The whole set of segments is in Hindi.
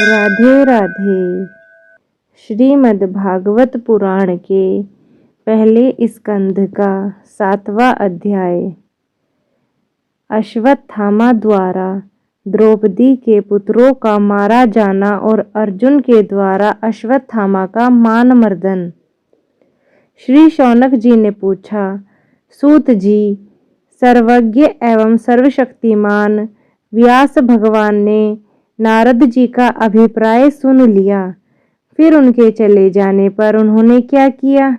राधे राधे। श्रीमद् भागवत पुराण के पहले स्कंध का 7वां अध्याय। अश्वत्थामा द्वारा द्रौपदी के पुत्रों का मारा जाना और अर्जुन के द्वारा अश्वत्थामा का मान मर्दन। श्री शौनक जी ने पूछा, सूत जी, सर्वज्ञ एवं सर्वशक्तिमान व्यास भगवान ने नारद जी का अभिप्राय सुन लिया, फिर उनके चले जाने पर उन्होंने क्या किया?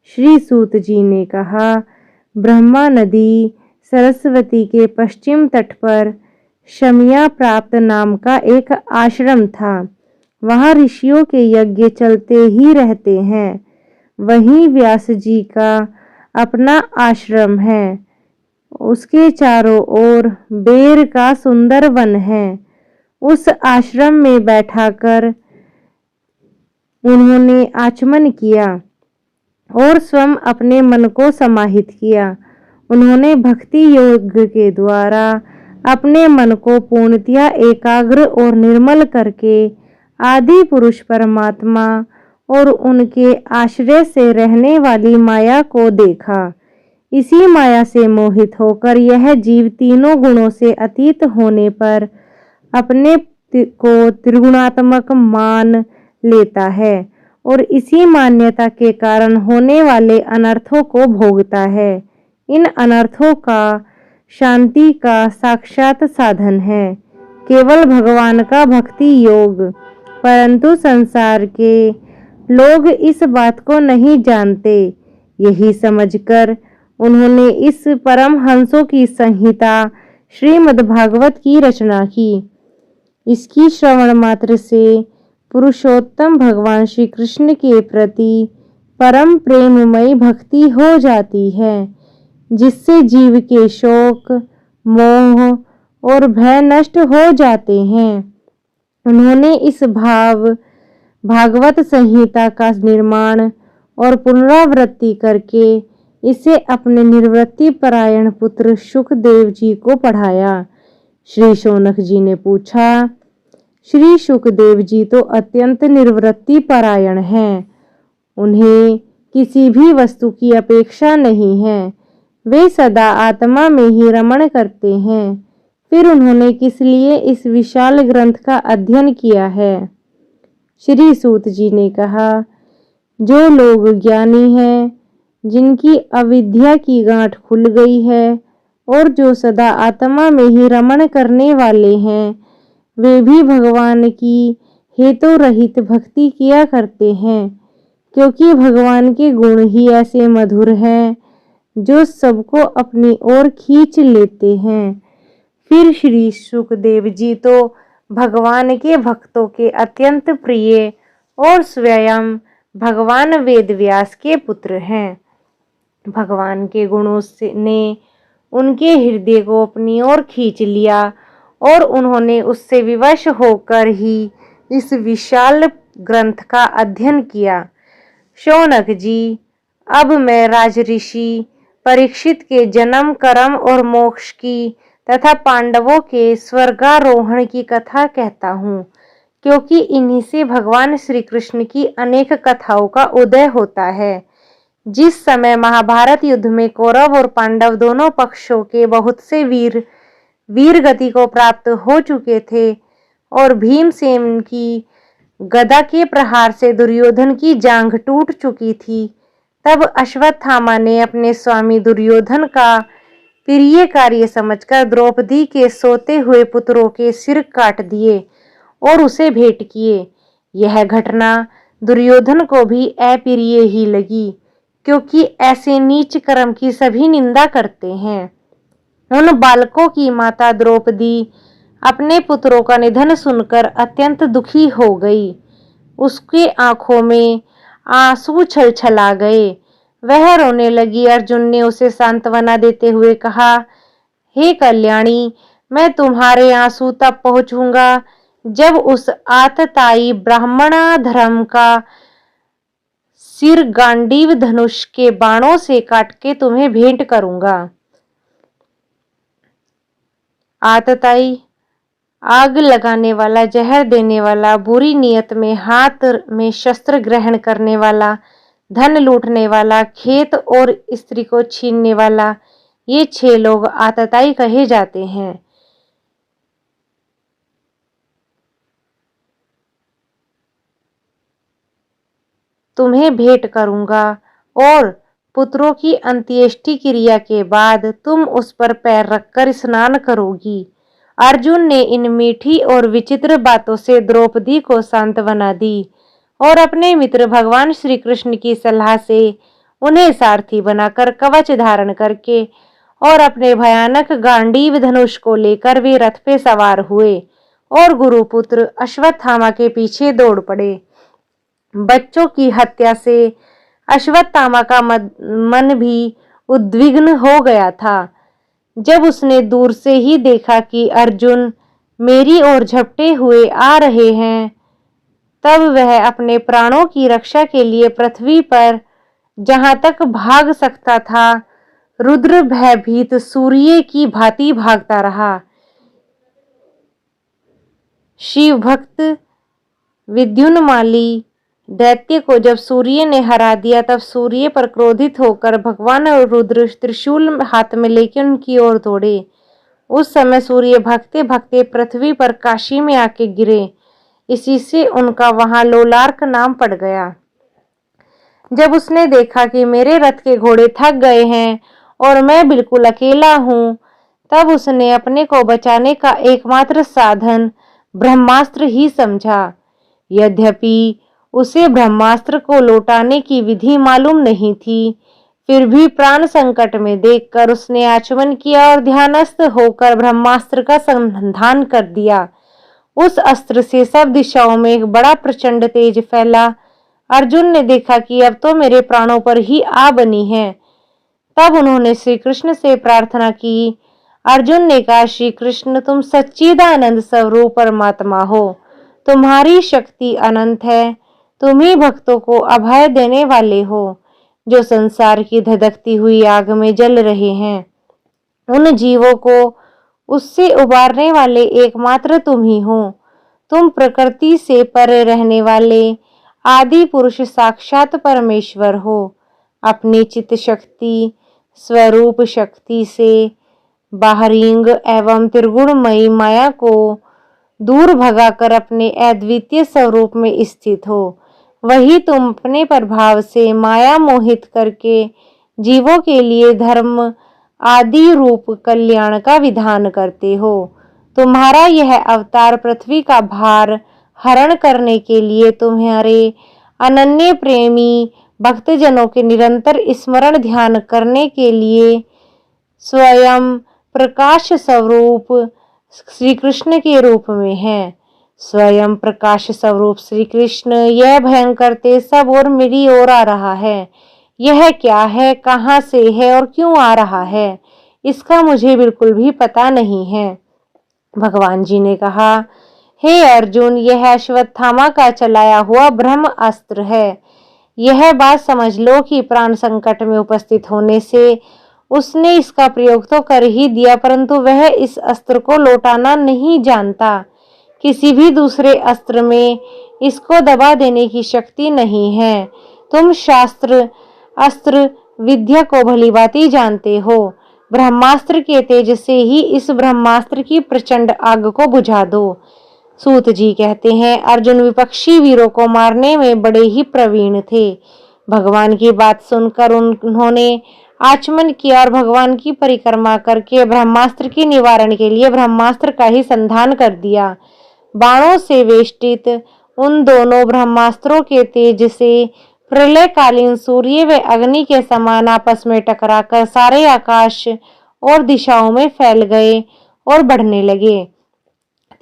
श्री सूत जी ने कहा, ब्रह्मा नदी सरस्वती के पश्चिम तट पर शमिया प्राप्त नाम का एक आश्रम था। वहाँ ऋषियों के यज्ञ चलते ही रहते हैं। वहीं व्यास जी का अपना आश्रम है। उसके चारों ओर बेर का सुंदर वन है। उस आश्रम में बैठाकर उन्होंने आचमन किया और स्वयं अपने मन को समाहित किया। उन्होंने भक्ति योग के द्वारा अपने मन को पूर्णतया एकाग्र और निर्मल करके आदि पुरुष परमात्मा और उनके आश्रय से रहने वाली माया को देखा। इसी माया से मोहित होकर यह जीव तीनों गुणों से अतीत होने पर अपने को त्रिगुणात्मक मान लेता है और इसी मान्यता के कारण होने वाले अनर्थों को भोगता है। इन अनर्थों का शांति का साक्षात साधन है केवल भगवान का भक्ति योग, परंतु संसार के लोग इस बात को नहीं जानते। यही समझकर उन्होंने इस परमहंसों की संहिता श्रीमद्भागवत की रचना की। इसकी श्रवण मात्र से पुरुषोत्तम भगवान श्री कृष्ण के प्रति परम प्रेममयी भक्ति हो जाती है, जिससे जीव के शोक, मोह और भय नष्ट हो जाते हैं। उन्होंने इस भागवत संहिता का निर्माण और पुनरावृत्ति करके इसे अपने निर्वृत्ति परायण पुत्र शुकदेव जी को पढ़ाया। श्री शौनक जी ने पूछा, श्री शुकदेव जी तो अत्यंत निर्वृत्ति परायण हैं। उन्हें किसी भी वस्तु की अपेक्षा नहीं है। वे सदा आत्मा में ही रमण करते हैं। फिर उन्होंने किस लिए इस विशाल ग्रंथ का अध्ययन किया है? श्री सूत जी ने कहा, जो लोग ज्ञानी हैं, जिनकी अविद्या की गांठ खुल गई है और जो सदा आत्मा में ही रमण करने वाले हैं, वे भी भगवान की हेतु रहित भक्ति किया करते हैं, क्योंकि भगवान के गुण ही ऐसे मधुर हैं जो सबको अपनी ओर खींच लेते हैं। फिर श्री शुकदेव जी तो भगवान के भक्तों के अत्यंत प्रिय और स्वयं भगवान वेदव्यास के पुत्र हैं। भगवान के गुणों ने उनके हृदय को अपनी ओर खींच लिया और उन्होंने उससे विवश होकर ही इस विशाल ग्रंथ का अध्ययन किया। शौनक जी, अब मैं राजऋषि परीक्षित के जन्म, कर्म और मोक्ष की तथा पांडवों के स्वर्गारोहण की कथा कहता हूँ, क्योंकि इन्हीं से भगवान श्री कृष्ण की अनेक कथाओं का उदय होता है। जिस समय महाभारत युद्ध में कौरव और पांडव दोनों पक्षों के बहुत से वीर गति को प्राप्त हो चुके थे और भीमसेन की गदा के प्रहार से दुर्योधन की जांघ टूट चुकी थी, तब अश्वत्थामा ने अपने स्वामी दुर्योधन का प्रिय कार्य समझकर द्रौपदी के सोते हुए पुत्रों के सिर काट दिए और उसे भेंट किए। यह घटना दुर्योधन को भी अप्रिय ही लगी, क्योंकि ऐसे नीच कर्म की सभी निंदा करते हैं। उन बालकों की माता द्रौपदी अपने पुत्रों का निधन सुनकर अत्यंत दुखी हो गई। उसके आंखों में आंसू छलछला गए। वह रोने लगी। अर्जुन ने उसे सांत्वना देते हुए कहा, हे कल्याणी, मैं तुम्हारे आंसू तब पहुंचूंगा जब उस आतताई ब्राह्मणाधर्म का सिर गांडीव धनुष के बाणों से काट के तुम्हें भेंट करूंगा। आतताई आग लगाने वाला, जहर देने वाला, बुरी नीयत में हाथ में शस्त्र ग्रहण करने वाला, धन लूटने वाला, खेत और स्त्री को छीनने वाला, ये 6 लोग आतताई कहे जाते हैं। तुम्हें भेंट करूंगा और पुत्रों की अंत्येष्टि क्रिया के बाद तुम उस पर पैर रखकर स्नान करोगी। अर्जुन ने इन मीठी और विचित्र बातों से द्रौपदी को सांत्वना दी और अपने मित्र भगवान श्री कृष्ण की सलाह से उन्हें सारथी बनाकर कवच धारण करके और अपने भयानक गांडीव धनुष को लेकर वे रथ पे सवार हुए और गुरुपुत्र अश्वत्थामा के पीछे दौड़ पड़े। बच्चों की हत्या से अश्वत्थामा का मन भी उद्विग्न हो गया था। जब उसने दूर से ही देखा कि अर्जुन मेरी ओर झपटे हुए आ रहे हैं, तब वह अपने प्राणों की रक्षा के लिए पृथ्वी पर जहां तक भाग सकता था, रुद्र भयभीत सूर्य की भांति भागता रहा। शिव भक्त विद्युन्माली दैत्य को जब सूर्य ने हरा दिया, तब सूर्य पर क्रोधित होकर भगवान रुद्र त्रिशूल हाथ में लेकर उनकी ओर दौड़े। उस समय सूर्य भागते भागते पृथ्वी पर काशी में आके गिरे। इसी से उनका वहां लोलार्क नाम पड़ गया। जब उसने देखा कि मेरे रथ के घोड़े थक गए हैं और मैं बिल्कुल अकेला हूं, तब उसने अपने को बचाने का एकमात्र साधन ब्रह्मास्त्र ही समझा। यद्यपि उसे ब्रह्मास्त्र को लौटाने की विधि मालूम नहीं थी, फिर भी प्राण संकट में देखकर उसने आचमन किया और ध्यानस्थ होकर ब्रह्मास्त्र का संधान कर दिया। उस अस्त्र से सब दिशाओं में एक बड़ा प्रचंड तेज फैला। अर्जुन ने देखा कि अब तो मेरे प्राणों पर ही आ बनी है। तब उन्होंने श्री कृष्ण से प्रार्थना की। अर्जुन ने कहा, श्री कृष्ण, तुम सच्चिदानंद स्वरूप परमात्मा हो, तुम्हारी शक्ति अनंत है, तुम ही भक्तों को अभय देने वाले हो, जो संसार की धधकती हुई आग में जल रहे हैं। उन जीवों को उससे उबारने वाले एकमात्र तुम ही हो। तुम प्रकृति से परे रहने वाले आदि पुरुष साक्षात परमेश्वर हो। अपनी चित्त शक्ति स्वरूप शक्ति से बाहरिंग एवं त्रिगुणमयी माया को दूर भगाकर अपने अद्वितीय स्वरूप में स्थित हो। वही तुम अपने प्रभाव से माया मोहित करके जीवों के लिए धर्म आदि रूप कल्याण का विधान करते हो। तुम्हारा यह अवतार पृथ्वी का भार हरण करने के लिए तुम्हारे अनन्य प्रेमी भक्तजनों के निरंतर स्मरण ध्यान करने के लिए स्वयं प्रकाश स्वरूप श्री कृष्ण के रूप में है। स्वयं प्रकाश स्वरूप श्री कृष्ण यह भयंकर तेज सब और मेरी ओर आ रहा है। यह क्या है, कहाँ से है और क्यों आ रहा है, इसका मुझे बिल्कुल भी पता नहीं है। भगवान जी ने कहा, हे अर्जुन, यह अश्वत्थामा का चलाया हुआ ब्रह्म अस्त्र है। यह बात समझ लो कि प्राण संकट में उपस्थित होने से उसने इसका प्रयोग तो कर ही दिया, परंतु वह इस अस्त्र को लौटाना नहीं जानता। किसी भी दूसरे अस्त्र में इसको दबा देने की शक्ति नहीं है। तुम शास्त्र अस्त्र विद्या को भलीभांति जानते हो। ब्रह्मास्त्र के तेज से ही इस ब्रह्मास्त्र की प्रचंड आग को बुझा दो। सूत जी कहते हैं, अर्जुन विपक्षी वीरों को मारने में बड़े ही प्रवीण थे। भगवान की बात सुनकर उन्होंने आचमन किया और भगवान की परिक्रमा करके ब्रह्मास्त्र के निवारण के लिए ब्रह्मास्त्र का ही संधान कर दिया। बाणों से वेष्टित उन दोनों ब्रह्मास्त्रों के तेज से प्रलयकालीन सूर्य व अग्नि के समान आपस में टकराकर सारे आकाश और दिशाओं में फैल गए और बढ़ने लगे।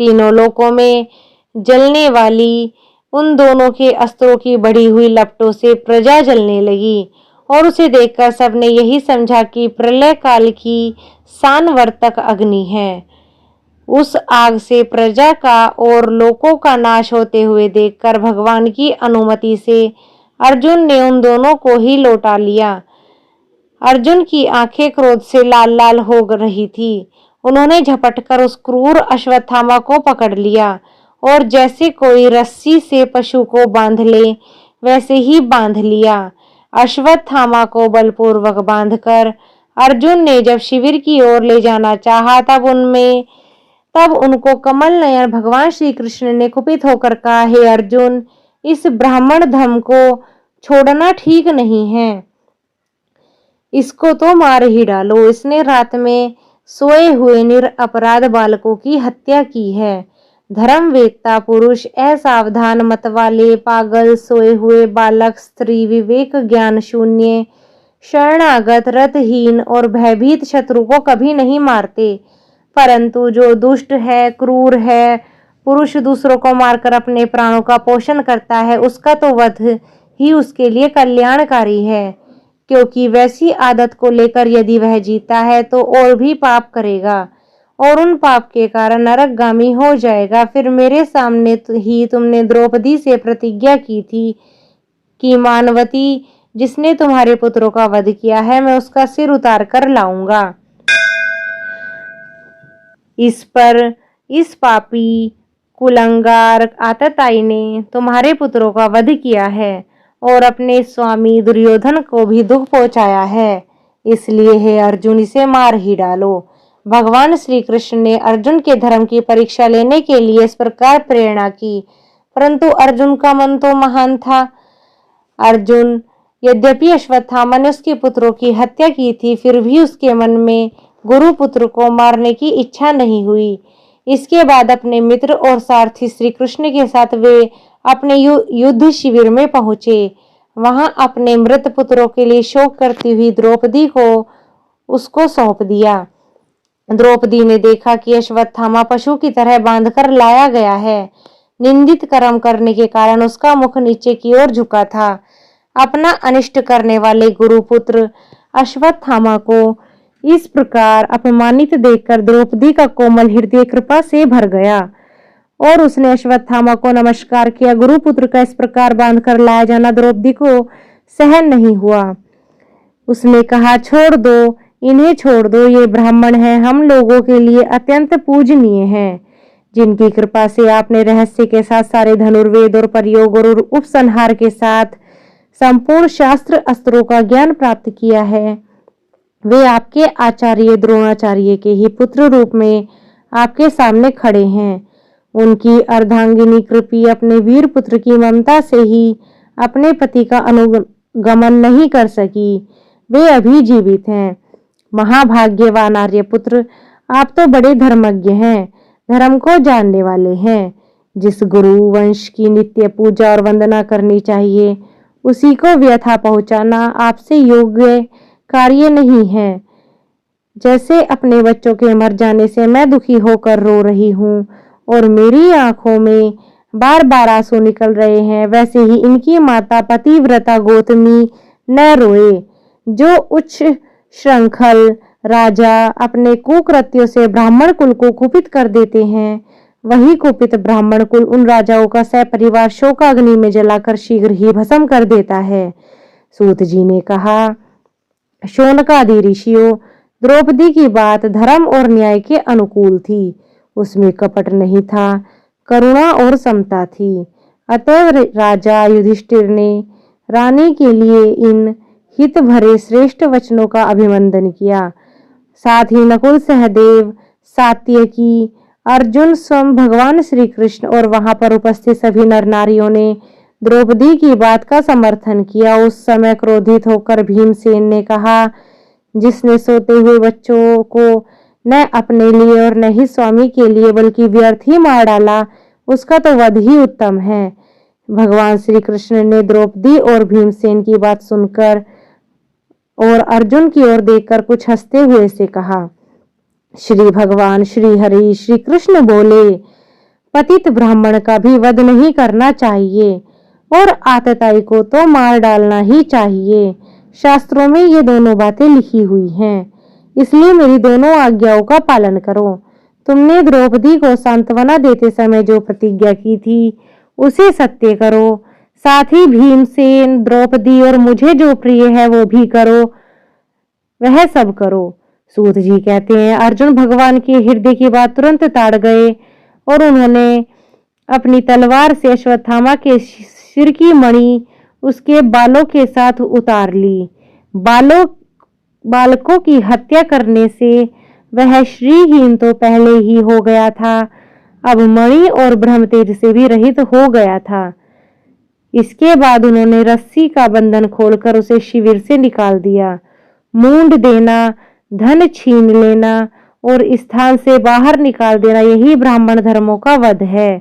तीनों लोकों में जलने वाली उन दोनों के अस्त्रों की बढ़ी हुई लपटों से प्रजा जलने लगी और उसे देखकर सबने यही समझा कि प्रलय काल की सानवर्तक अग्नि है। उस आग से प्रजा का और लोकों का नाश होते हुए देखकर भगवान की अनुमति से अर्जुन ने उन दोनों को ही लौटा लिया। अर्जुन की आंखें क्रोध से लाल लाल हो रही थी उन्होंने झपटकर उस क्रूर अश्वत्थामा को पकड़ लिया और जैसे कोई रस्सी से पशु को बांध ले वैसे ही बांध लिया। अश्वत्थामा को बलपूर्वक बांधकर अर्जुन ने जब शिविर की ओर ले जाना चाहा तब उनको कमल नयन भगवान श्री कृष्ण ने कुपित होकर कहा, हे अर्जुन, इस ब्राह्मण धम को छोड़ना ठीक नहीं है, इसको तो मार ही डालो। इसने रात में सोए हुए निरपराध बालकों की हत्या की है। धर्मवेत्ता पुरुष, असावधान मत वाले, पागल, सोए हुए बालक, स्त्री, विवेक ज्ञान शून्य, शरणागत, रतहीन और भयभीत शत्रु को कभी नहीं मारते, परंतु जो दुष्ट है, क्रूर है, पुरुष दूसरों को मारकर अपने प्राणों का पोषण करता है, उसका तो वध ही उसके लिए कल्याणकारी है, क्योंकि वैसी आदत को लेकर यदि वह जीता है तो और भी पाप करेगा और उन पाप के कारण नरकगामी हो जाएगा। फिर मेरे सामने ही तुमने द्रौपदी से प्रतिज्ञा की थी कि मानवती, जिसने तुम्हारे पुत्रों का वध किया है, मैं उसका सिर उतार कर लाऊंगा। इस पर इस पापी कुलंगार आतताई ने तुम्हारे पुत्रों का वध किया है और अपने स्वामी दुर्योधन को भी दुख पहुंचाया है, इसलिए हे अर्जुन, इसे मार ही डालो। भगवान श्री कृष्ण ने अर्जुन के धर्म की परीक्षा लेने के लिए इस प्रकार प्रेरणा की, परंतु अर्जुन का मन तो महान था। अर्जुन, यद्यपि अश्वत्थामा ने उसके पुत्रों की हत्या की थी, फिर भी उसके मन में गुरु पुत्र को मारने की इच्छा नहीं हुई। इसके बाद अपने मित्र और सारथी श्री कृष्ण के साथ वे अपने युद्ध शिविर में पहुंचे। वहां अपने मृत पुत्रों के लिए शोक करती हुई द्रौपदी को उसको सौंप दिया। द्रौपदी ने देखा कि अश्वत्थामा पशु की तरह बांधकर लाया गया है। निंदित कर्म करने के कारण उसका मुख नीचे की ओर झुका था। अपना अनिष्ट करने वाले गुरुपुत्र अश्वत्थामा को इस प्रकार अपमानित देखकर द्रौपदी का कोमल हृदय कृपा से भर गया और उसने अश्वत्थामा को नमस्कार किया। गुरुपुत्र का इस प्रकार बांधकर लाया जाना द्रौपदी को सहन नहीं हुआ। उसने कहा, छोड़ दो, इन्हें छोड़ दो, ये ब्राह्मण हैं, हम लोगों के लिए अत्यंत पूजनीय हैं, जिनकी कृपा से आपने रहस्य के साथ सारे धनुर्वेद और प्रयोग और उपसंहार के साथ संपूर्ण शास्त्र अस्त्रों का ज्ञान प्राप्त किया है। वे आपके आचार्य द्रोणाचार्य के ही पुत्र रूप में आपके सामने खड़े हैं। उनकी अर्धांगिनी कृपी अपने वीर पुत्र की ममता से ही अपने पति का अनुगमन नहीं कर सकी, वे अभी जीवित हैं। महाभाग्यवान आर्यपुत्र, आप तो बड़े धर्मज्ञ हैं, धर्म को जानने वाले हैं। जिस गुरु वंश की नित्य पूजा और वंदना करनी चाहिए, उसी को व्यथा पहुंचाना आपसे योग्य कार्य नहीं है। जैसे अपने बच्चों के मर जाने से मैं दुखी होकर रो रही हूँ और मेरी आंखों में बार बार आंसू निकल रहे हैं, वैसे ही इनकी माता पतिव्रता गौतमी न रोए। जो उच्च श्रृंखल राजा अपने कुकृत्यों से ब्राह्मण कुल को कुपित कर देते हैं, वही कुपित ब्राह्मण कुल उन राजाओं का सपरिवार शोकाग्नि में जलाकर शीघ्र ही भस्म कर देता है। सूत जी ने कहा, शौनकादि ऋषियों, द्रौपदी की बात धर्म और न्याय के अनुकूल थी, उसमें कपट नहीं था, करुणा और समता थी। अतएव राजा युधिष्ठिर ने रानी के लिए इन हित भरे श्रेष्ठ वचनों का अभिनंदन किया। साथ ही नकुल, सहदेव, सात्यकी, अर्जुन, स्वयं भगवान श्री कृष्ण और वहां पर उपस्थित सभी नर नारियों ने द्रौपदी की बात का समर्थन किया। उस समय क्रोधित होकर भीमसेन ने कहा, जिसने सोते हुए बच्चों को न अपने लिए और न ही स्वामी के लिए बल्कि व्यर्थ ही मार डाला, उसका तो वध ही उत्तम है। भगवान श्री कृष्ण ने द्रौपदी और भीमसेन की बात सुनकर और अर्जुन की ओर देखकर कुछ हंसते हुए से कहा, श्री भगवान श्री हरि श्री कृष्ण बोले, पतित ब्राह्मण का भी वध नहीं करना चाहिए और आतताई को तो मार डालना ही चाहिए। शास्त्रों में ये दोनों बातें लिखी हुई हैं, इसलिए मेरी दोनों आज्ञाओं का पालन करो। तुमने द्रौपदी को सांत्वना देते समय जो प्रतिज्ञा की थी, उसे सत्य करो। साथ ही भीमसेन, द्रौपदी और मुझे जो प्रिय है वो भी करो, वह सब करो। सूत जी कहते हैं, अर्जुन भगवान के हृदय की बात तुरंत ताड़ गए और उन्होंने अपनी तलवार से अश्वत्थामा के सिर की मणि उसके बालों के साथ उतार ली। बालकों की हत्या करने से वह श्रीहीन तो पहले ही हो गया था, अब मणि और ब्रह्म तेज से भी रहित हो गया था। इसके बाद उन्होंने रस्सी का बंधन खोलकर उसे शिविर से निकाल दिया। मूंड देना, धन छीन लेना और स्थान से बाहर निकाल देना, यही ब्राह्मण धर्मों का वध है।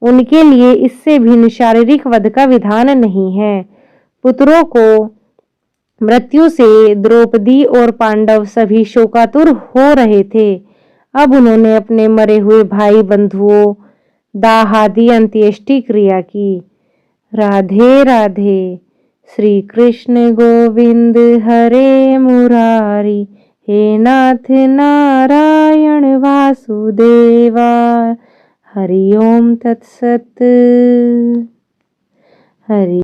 उनके लिए इससे भिन्न शारीरिक वध का विधान नहीं है। पुत्रों को मृत्यु से द्रौपदी और पांडव सभी शोकातुर हो रहे थे। अब उन्होंने अपने मरे हुए भाई बंधुओं दाह आदि अंत्येष्टि क्रिया की। राधे राधे। श्री कृष्ण गोविंद हरे मुरारी, हे नाथ नारायण वासुदेवा। हरि ओम तत्सत। हरि